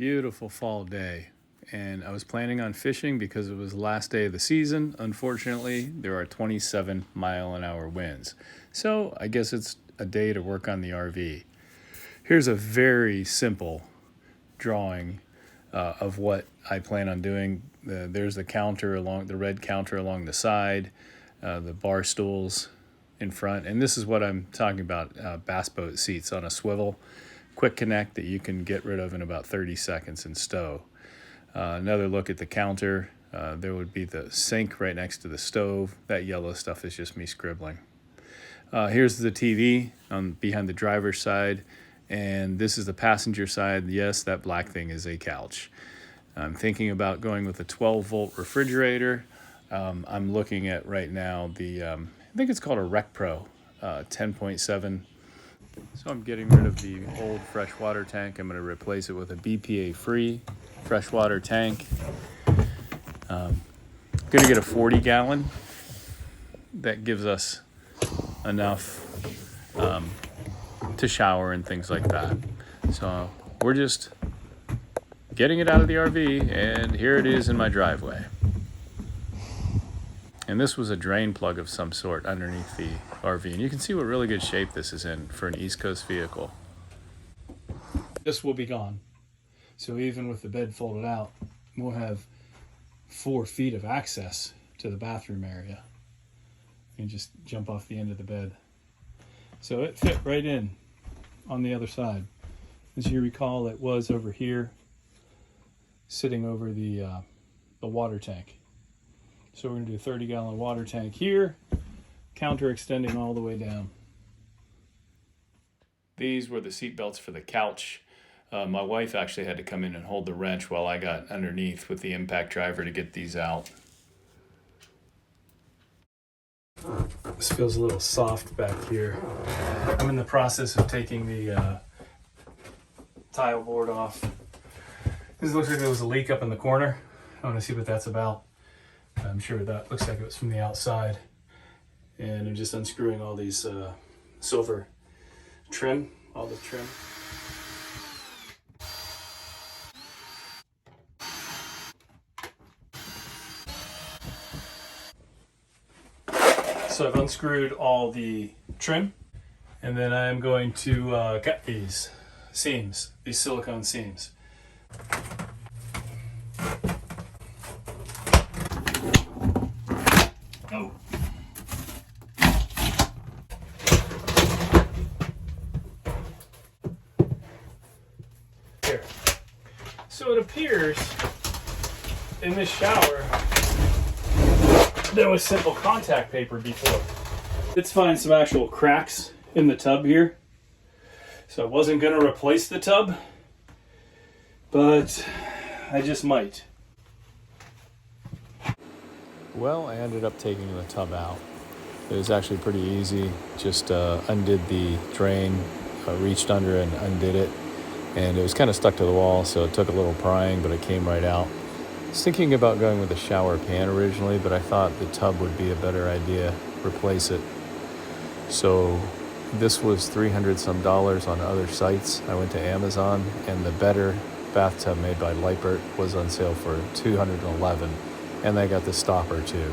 Beautiful fall day, and I was planning on fishing because it was the last day of the season. Unfortunately, there are 27-mile-an-hour winds, so I guess it's a day to work on the RV. Here's a very simple drawing of what I plan on doing. There's the counter along the red counter along the side, the bar stools in front, and this is what I'm talking about: bass boat seats on a swivel, quick connect that you can get rid of in about 30 seconds and stow. Another look at the counter. There would be the sink right next to the stove. That yellow stuff is just me scribbling. Here's the TV behind the driver's side, and this is the passenger side. Yes, that black thing is a couch. I'm thinking about going with a 12-volt refrigerator. I'm looking at right now I think it's called a Rec Pro 10.7. So I'm getting rid of the old freshwater tank. I'm going to replace it with a BPA-free freshwater tank. I'm going to get a 40-gallon. That gives us enough to shower and things like that. So we're just getting it out of the RV, and here it is in my driveway. And this was a drain plug of some sort underneath the RV. And you can see what really good shape this is in for an East Coast vehicle. This will be gone. So even with the bed folded out, we'll have 4 feet of access to the bathroom area. You can just jump off the end of the bed. So it fit right in on the other side. As you recall, it was over here, sitting over the water tank. So we're going to do a 30-gallon water tank here, counter extending all the way down. These were the seat belts for the couch. My wife actually had to come in and hold the wrench while I got underneath with the impact driver to get these out. This feels a little soft back here. I'm in the process of taking the tile board off. This looks like there was a leak up in the corner. I want to see what that's about. I'm sure that looks like it was from the outside. And I'm just unscrewing all these silver trim, all the trim. So I've unscrewed all the trim, and then I'm going to cut these seams, these silicone seams. Oh. Here. So it appears in this shower there was simple contact paper before. Let's find some actual cracks in the tub here. So I wasn't going to replace the tub, but I just might. Well, I ended up taking the tub out. It was actually pretty easy. Just undid the drain, reached under and undid it. And it was kind of stuck to the wall, so it took a little prying, but it came right out. I was thinking about going with a shower pan originally, but I thought the tub would be a better idea, replace it. So this was $300 some on other sites. I went to Amazon, and the better bathtub made by Lightbert was on sale for $211, and they got the stopper too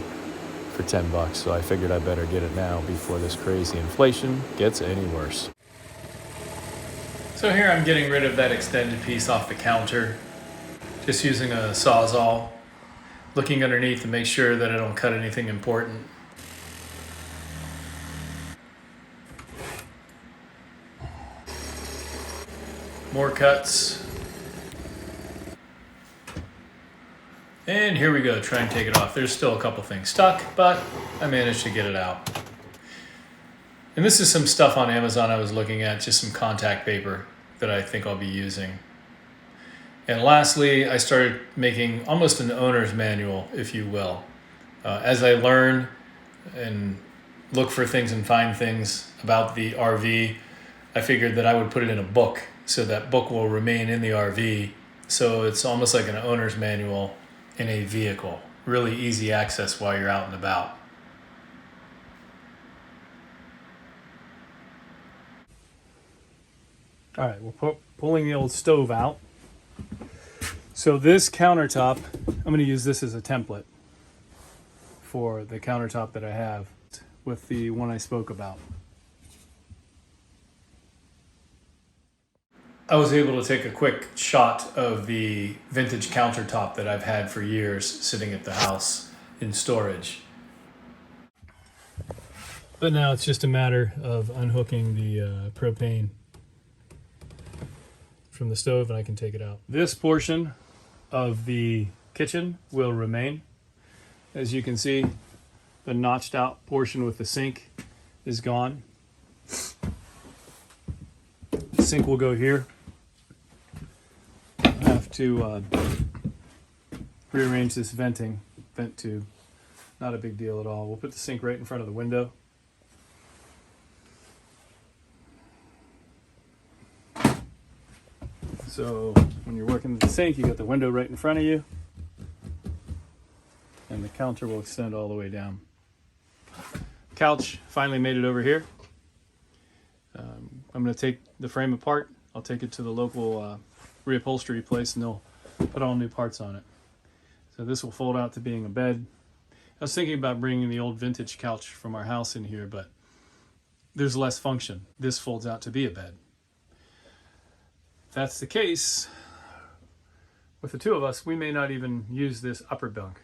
for $10. So I figured I better get it now before this crazy inflation gets any worse. So here I'm getting rid of that extended piece off the counter, just using a Sawzall, looking underneath to make sure that I don't cut anything important. More cuts. And here we go, try and take it off. There's still a couple things stuck, but I managed to get it out. And this is some stuff on Amazon I was looking at, just some contact paper that I think I'll be using. And lastly, I started making almost an owner's manual, if you will. As I learn and look for things and find things about the RV, I figured that I would put it in a book, so that book will remain in the RV. So it's almost like an owner's manual in a vehicle. Really easy access while you're out and about. All right, we're pulling the old stove out. So this countertop, I'm going to use this as a template for the countertop that I have with the one I spoke about. I was able to take a quick shot of the vintage countertop that I've had for years sitting at the house in storage. But now it's just a matter of unhooking the propane from the stove and I can take it out. This portion of the kitchen will remain. As you can see, the notched out portion with the sink is gone. The sink will go here. I have to rearrange this vent tube. Not a big deal at all. We'll put the sink right in front of the window. So when you're working with the sink, you got the window right in front of you, and the counter will extend all the way down. Couch finally made it over here. I'm going to take the frame apart. I'll take it to the local reupholstery place and they'll put all new parts on it. So this will fold out to being a bed. I was thinking about bringing the old vintage couch from our house in here, but there's less function. This folds out to be a bed. If that's the case, with the two of us, we may not even use this upper bunk.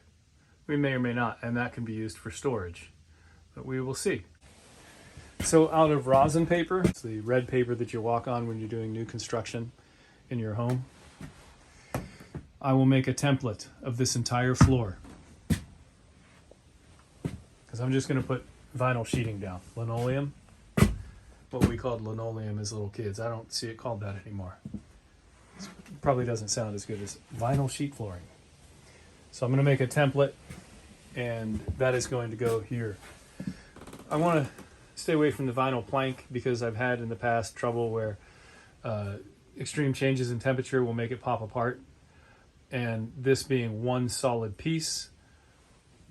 We may or may not, and that can be used for storage. But we will see. So out of rosin paper, it's the red paper that you walk on when you're doing new construction in your home, I will make a template of this entire floor. Because I'm just going to put vinyl sheeting down, linoleum. What we called linoleum as little kids. I don't see it called that anymore. It probably doesn't sound as good as vinyl sheet flooring. So I'm going to make a template, and that is going to go here. I want to stay away from the vinyl plank because I've had in the past trouble where extreme changes in temperature will make it pop apart. And this being one solid piece,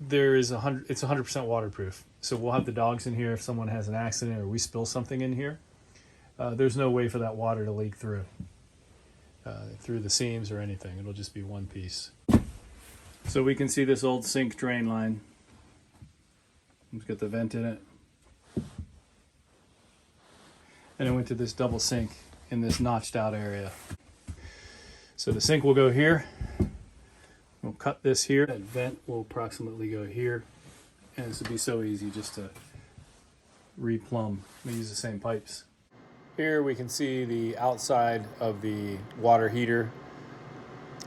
it's 100% waterproof. So we'll have the dogs in here if someone has an accident or we spill something in here. There's no way for that water to leak through the seams or anything. It'll just be one piece. So we can see this old sink drain line. It's got the vent in it. And I went to this double sink in this notched out area. So the sink will go here. We'll cut this here. That vent will approximately go here. And this would be so easy just to replumb. We use the same pipes. Here we can see the outside of the water heater.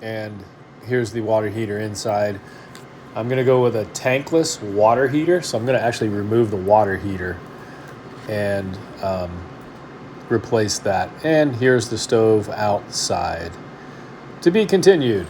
And here's the water heater inside. I'm gonna go with a tankless water heater. So I'm gonna actually remove the water heater and replace that. And here's the stove outside. To be continued.